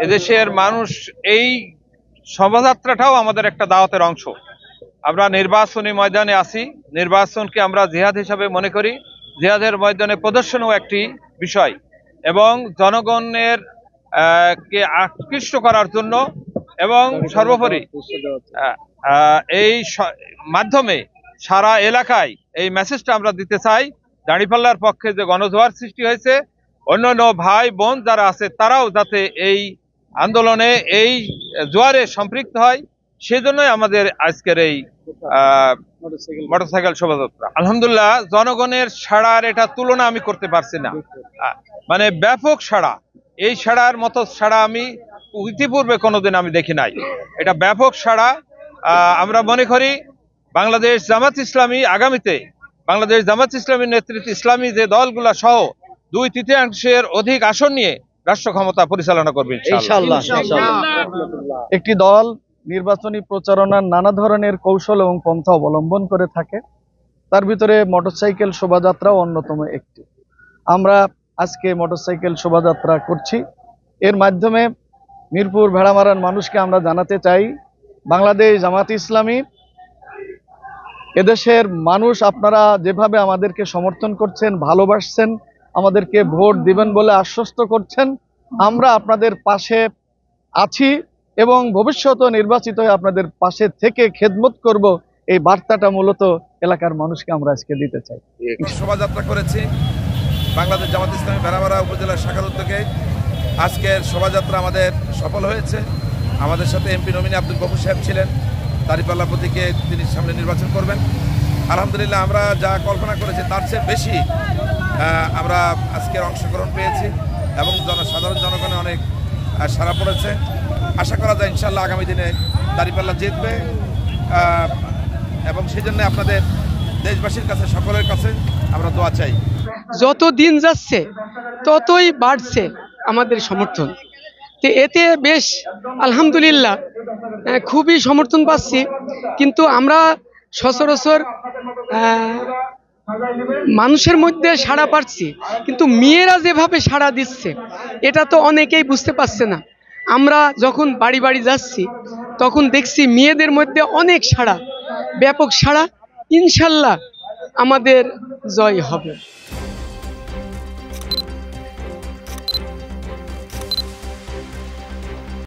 এদেশের মানুষ এই শোভাযাত্রাটাও আমাদের একটা দাওয়াতের অংশ। আমরা নির্বাচনী ময়দানে আছি, নির্বাচনকে আমরা জিহাদ হিসাবে মনে করি। জিহাদের ময়দানে প্রদর্শনও একটি বিষয় এবং জনগণের কে আকৃষ্ট করার জন্য এবং সর্বোপরি এই মাধ্যমে সারা এলাকায় এই মেসেজটা আমরা দিতে চাই। দাঁড়িপাল্লার পক্ষে যে গণজোয়ার সৃষ্টি হয়েছে, অন্যান্য ভাই বোন যারা আছে তারাও যাতে এই আন্দোলনে এই জোয়ারে সম্পৃক্ত হয়, সেজন্যই আমাদের আজকের এই মোটরসাইকেল শোভাযাত্রা। আলহামদুলিল্লাহ, জনগণের সাড়ার এটা তুলনা আমি করতে পারছি না, মানে ব্যাপক সাড়া। এই সাড়ার মতো সাড়া আমি ইতিপূর্বে কোনোদিন আমি দেখি নাই। এটা ব্যাপক সাড়া। আমরা মনে করি বাংলাদেশ জামাত ইসলামী আগামীতে বাংলাদেশ জামাত ইসলামীর নেতৃত্বে ইসলামী যে দলগুলা সহ 2/3 অধিক আসন নিয়ে রাষ্ট্র ক্ষমতা পরিচালনা করবে ইনশাআল্লাহ। একটি দল নির্বাচনী প্রচারণার নানা ধরনের কৌশল এবং পন্থা অবলম্বন করে থাকে, তার ভিতরে মোটরসাইকেল শোভাযাত্রাও অন্যতম একটি। আমরা আজকে মোটরসাইকেল শোভাযাত্রা করছি। এর মাধ্যমে মিরপুর ভেড়ামারার মানুষকে আমরা জানাতে চাই, বাংলাদেশ জামাত ইসলামী, এদেশের মানুষ আপনারা যেভাবে আমাদেরকে সমর্থন করছেন, ভালোবাসছেন, আমাদেরকে ভোট দিবেন বলে আশ্বস্ত করছেন, আমরা আপনাদের পাশে আছি এবং ভবিষ্যতে নির্বাচিত হয়ে আপনাদের পাশে থেকে খেদমত করব, এই বার্তাটা মূলত এলাকার মানুষকে আমরা আজকে দিতে চাই। শোভাযাত্রা করেছি বাংলাদেশ জামাত ইসলামী ভেড়ামারা উপজেলার শাখার উদ্যোগে। আজকের শোভাযাত্রা আমাদের সফল হয়েছে। আমাদের সাথে এমপি নমিনি আব্দুল গফুর সাহেব ছিলেন, দাঁড়িপাল্লা প্রতীকে তিনি সামনে নির্বাচন করবেন। আলহামদুলিল্লাহ, আমরা যা কল্পনা করেছি তার চেয়ে বেশি আমরা আজকের অংশগ্রহণ পেয়েছি এবং সাধারণ জনগণে অনেক সাড়া পড়েছে। আশা করা যায় ইনশাআল্লাহ আগামী দিনে দাঁড়িপাল্লা জিতবে এবং সেই জন্য আপনাদের দেশবাসীর কাছে, সকলের কাছে আমরা দোয়া চাই। যত দিন যাচ্ছে ততই বাড়ছে আমাদের সমর্থন, তো এতে বেশ আলহামদুলিল্লাহ খুবই সমর্থন পাচ্ছি। কিন্তু আমরা সচরাচর মানুষের মধ্যে সাড়া পাচ্ছি, কিন্তু মেয়েরা যেভাবে সাড়া দিচ্ছে এটা তো অনেকেই বুঝতে পারছে না। আমরা যখন বাড়ি বাড়ি যাচ্ছি তখন দেখছি মেয়েদের মধ্যে অনেক সাড়া, ব্যাপক সাড়া। ইনশাল্লাহ আমাদের জয় হবে।